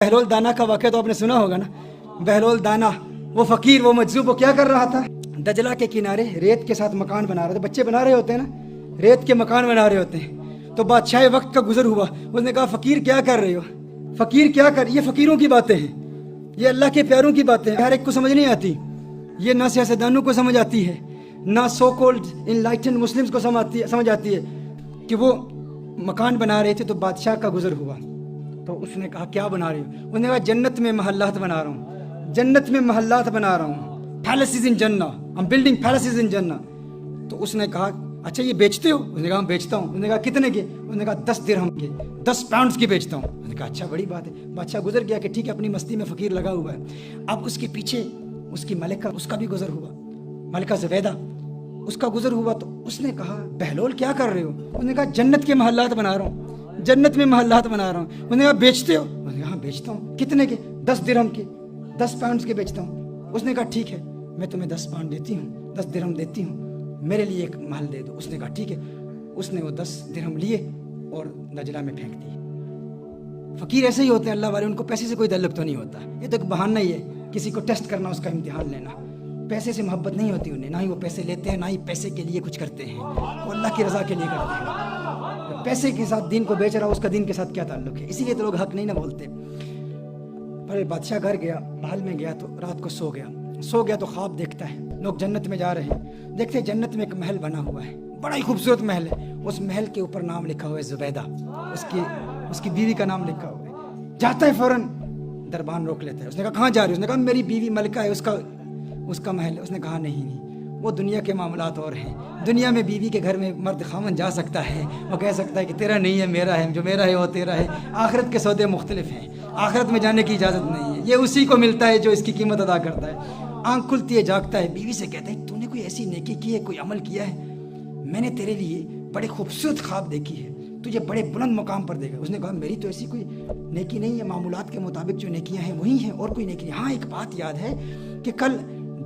بہلول دانا کا واقعہ تو آپ نے سنا ہوگا نا. بہلول دانا وہ فقیر وہ مجذوب وہ کیا کر رہا تھا؟ دجلہ کے کنارے ریت کے ساتھ مکان بنا رہا تھا. بچے بنا رہے ہوتے ہیں نا, ریت کے مکان بنا رہے ہوتے ہیں. تو بادشاہ وقت کا گزر ہوا, اس نے کہا فقیر کیا کر رہے ہو, فقیر کیا کر. یہ فقیروں کی باتیں ہیں, یہ اللہ کے پیاروں کی باتیں ہیں, ہر ایک کو سمجھ نہیں آتی. یہ نہ سیاستدانوں کو سمجھ آتی ہے, نہ سو کولڈ انلائٹنڈ مسلمز کو سمجھ آتی ہے کہ وہ مکان بنا رہے تھے. تو بادشاہ کا گزر ہوا تو اس نے کہا کیا بنا رہے ہو؟ اس نے کہا جنت میں محلات بنا رہا ہوں, جنت میں محلات بنا رہا ہوں, پیلسز ان جنہ, I'm building palaces in جنہ. تو اس نے کہا اچھا یہ بیچتے ہو؟ اس نے کہا بیچتا ہوں. اس نے کہا کتنے کے؟ اس نے کہا 10 درہم کے, 10 پاؤنڈز کے بیچتا ہوں. اس نے کہا اچھا بڑی بات ہے. بادشاہ گزر گیا کہ ٹھیک ہے اپنی مستی میں فقیر لگا ہوا ہے. اب اس کے پیچھے اس کی ملکہ, اس کا بھی گزر ہوا, ملکہ زبیدہ, اس کا گزر ہوا. تو اس نے کہا بہلول کیا کر رہے ہو؟ اس نے کہا جنت کے محلات بنا رہا ہوں, جنت میں محلات بنا رہا ہوں. اس نے کہا بیچتے ہو؟ اس نے کہا ہاں بیچتا ہوں. کتنے کے؟ 10 درہم کے, 10 پاؤنڈز کے بیچتا ہوں. اس نے کہا ٹھیک ہے میں تمہیں 10 پاؤنڈ دیتی ہوں, 10 درہم دیتی ہوں, میرے لیے ایک محل دے دو. اس نے کہا ٹھیک ہے. اس نے وہ 10 درہم لیے اور دجلہ میں پھینک دیے. فقیر ایسے ہی ہوتے ہیں اللہ والے, ان کو پیسے سے کوئی تعلق تو نہیں ہوتا. یہ تو ایک بہانہ ہی ہے کسی کو ٹیسٹ کرنا, اس کا امتحان لینا. پیسے سے محبت نہیں ہوتی انہیں, نہ ہی وہ پیسے لیتے ہیں, نہ ہی پیسے کے لیے کچھ کرتے ہیں. وہ اللہ کی رضا کے لیے کرتے ہیں. پیسے کے ساتھ دین کو بیچ رہا, اس کا دین کے ساتھ کیا تعلق ہے؟ اسی لیے تو لوگ حق نہیں نہ بولتے. پر بادشاہ گھر گیا, محل میں گیا تو رات کو سو گیا تو خواب دیکھتا ہے. لوگ جنت میں جا رہے ہیں, دیکھتے ہیں جنت میں ایک محل بنا ہوا ہے, بڑا ہی خوبصورت محل ہے. اس محل کے اوپر نام لکھا ہوا ہے زبیدہ, اس کی بیوی کا نام لکھا ہوا ہے. جاتا ہے فوراً, دربان روک لیتا ہے. اس نے کہا کہاں جا رہے ہو؟ اس نے کہا میری بیوی ملکہ ہے, اس کا محل ہے. اس نے کہا نہیں وہ دنیا کے معاملات اور ہیں. دنیا میں بیوی کے گھر میں مرد خامن جا سکتا ہے, وہ کہہ سکتا ہے کہ تیرا نہیں ہے میرا ہے, جو میرا ہے وہ تیرا ہے. آخرت کے سودے مختلف ہیں, آخرت میں جانے کی اجازت نہیں ہے. یہ اسی کو ملتا ہے جو اس کی قیمت ادا کرتا ہے. آنکھ کھلتی ہے, جاگتا ہے, بیوی سے کہتا ہے تو نے کوئی ایسی نیکی کی ہے, کوئی عمل کیا ہے؟ میں نے تیرے لیے بڑے خوبصورت خواب دیکھی ہے, تجھے بڑے بلند مقام پر دیکھا. اس نے کہا میری تو ایسی کوئی نیکی نہیں ہے, معمولات کے مطابق جو نیکیاں ہیں وہی ہیں, اور کوئی نیکی نہیں. ہاں ایک بات یاد ہے کہ کل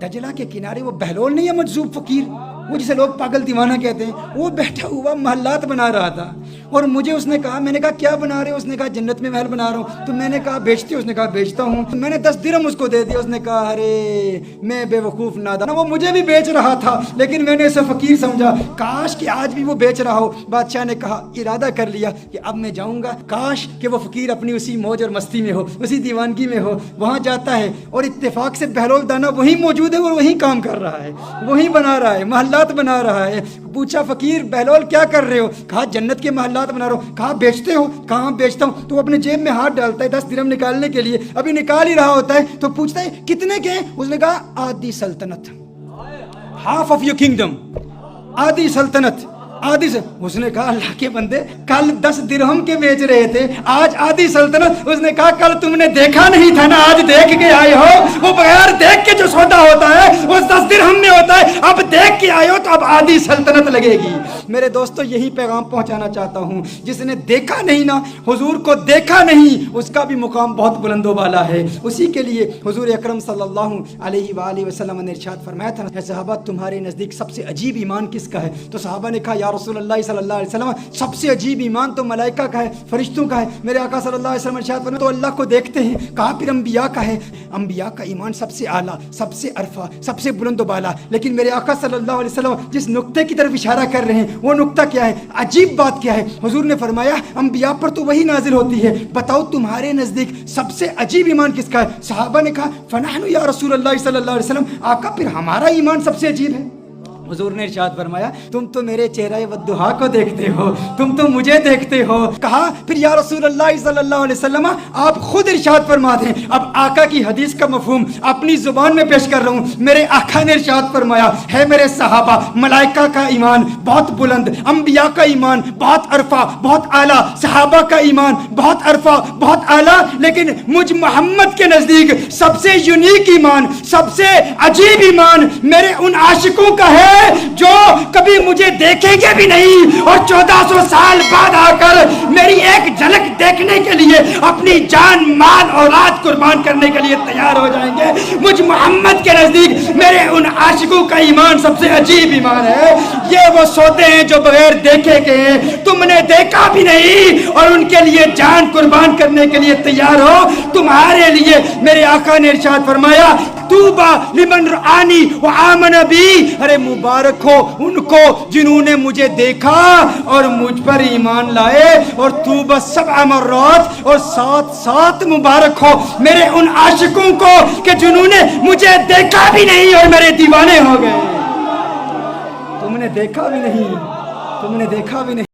دجلہ کے کنارے وہ بہلول نہیں ہے مجذوب فقیر, وہ جسے لوگ پاگل دیوانہ کہتے ہیں, وہ بیٹھا ہوا محلات بنا رہا تھا. اور مجھے اس نے کہا, میں نے کہا کیا بنا رہے ہو؟ اس نے کہا جنت میں محل بنا رہا ہوں. تو میں نے کہا بیچتے ہو؟ اس نے کہا بیچتا ہوں. میں نے 10 درہم اس کو دے دیا. اس نے کہا ارے میں بے وقوف نادان, وہ مجھے بھی بیچ رہا تھا لیکن میں نے اسے فقیر سمجھا, کاش کہ آج بھی وہ بیچ رہا ہو. بادشاہ نے کہا, ارادہ کر لیا کہ اب میں جاؤں گا, کاش کہ وہ فقیر اپنی اسی موج اور مستی میں ہو, اسی دیوانگی میں ہو. وہاں جاتا ہے اور اتفاق سے بہلول دانا وہی موجود ہے, اور وہی کام کر رہا ہے, وہی بنا رہا ہے, محلات بنا رہا ہے. پوچھا فقیر بہلول کیا کر رہے ہو؟ کہا جنت کے محلات بنا رہا ہوں. کہا بیچتے ہو؟ کہاں بیچتا ہوں. تو وہ اپنے جیب میں ہاتھ ڈالتا ہے 10 درہم نکالنے کے لیے, ابھی نکال ہی رہا ہوتا ہے تو پوچھتا ہے کتنے کے ہیں؟ اس نے کہا آدھی سلطنت, ہاف آف یور کنگڈم, آدھی سلطنت, آدھی سے. اس نے کہا اللہ کے بندے کل 10 درہم کے بیچ رہے تھے, آج آدھی سلطنت. اس نے کہا کل تم نے دیکھا نہیں تھا نا, آج دیکھ کے آئے ہو. وہ بغیر دیکھ کے جو سودا ہوتا ہے وہ 10 درہم میں ہوتا ہے, اب دیکھ کے آئے ہو تو اب آدھی سلطنت لگے گی. میرے دوستو یہی پیغام پہنچانا چاہتا ہوں, جس نے دیکھا نہیں نا, حضور کو دیکھا نہیں, اس کا بھی مقام بہت بلند و بالا ہے. اسی کے لیے حضور اکرم صلی اللہ علیہ وآلہ وسلم نے ارشاد فرمایا تھا, اے صحابہ تمہارے نزدیک سب سے عجیب ایمان کس کا ہے؟ تو صحابہ نے کہا یا رسول اللہ صلی اللہ علیہ وسلم سب سے عجیب ایمان تو ملائکہ کا ہے, فرشتوں کا ہے. میرے آقا صلی اللہ علیہ وسلم ارشاد فرمایا تو اللہ کو دیکھتے ہیں. کہا پھر انبیاء کا ہے, انبیاء کا ایمان سب سے اعلیٰ, سب سے عرفہ, سب سے بلند و بالا. لیکن میرے آقا صلی اللہ علیہ وسلم جس نقطے کی طرف اشارہ کر رہے ہیں وہ نقطہ کیا ہے؟ عجیب بات کیا ہے؟ حضور نے فرمایا انبیاء پر تو وہی نازل ہوتی ہے, بتاؤ تمہارے نزدیک سب سے عجیب ایمان کس کا ہے؟ صحابہ نے کہا فنحن یا رسول اللہ صلی اللہ علیہ وسلم, آقا پھر ہمارا ایمان سب سے عجیب ہے. حضور نے ارشاد فرمایا تم تو میرے چہرہ والضحیٰ کو دیکھتے ہو, تم تو مجھے دیکھتے ہو. کہا پھر یا رسول اللہ صلی اللہ علیہ وسلم آپ خود ارشاد فرما دیں. اب آقا کی حدیث کا مفہوم اپنی زبان میں پیش کر رہا ہوں. میرے آقا نے ارشاد فرمایا ہے میرے صحابہ ملائکہ کا ایمان بہت بلند, انبیاء کا ایمان بہت عرفہ بہت اعلیٰ, صحابہ کا ایمان بہت عرفہ بہت اعلیٰ, لیکن مجھ محمد کے نزدیک سب سے یونیک ایمان, سب سے عجیب ایمان میرے ان عاشقوں کا ہے جو کبھی مجھے دیکھیں گے بھی نہیں اور 1400 سال بعد آ کر میری ایک جھلک دیکھنے کے لیے اپنی جان مال اولاد قربان کرنے کے لیے تیار ہو جائیں گے. مجھ محمد کے نزدیک میرے ان عاشقوں کا ایمان سب سے عجیب ایمان ہے. یہ وہ سوتے ہیں جو بغیر دیکھے گئے ہیں, تم نے دیکھا بھی نہیں اور ان کے لیے جان قربان کرنے کے لیے تیار ہو. تمہارے لیے میرے آقا نے ارشاد فرمایا توبہ لمن رآنی وآمن بی, ارے مبارک ہو ان کو جنہوں نے مجھے دیکھا اور مجھ پر ایمان لائے. اور توبہ 7 مرات, اور 7 مبارک ہو میرے ان عاشقوں کو کہ جنہوں نے مجھے دیکھا بھی نہیں اور میرے دیوانے ہو گئے. تم نے دیکھا بھی نہیں, تم نے دیکھا بھی نہیں.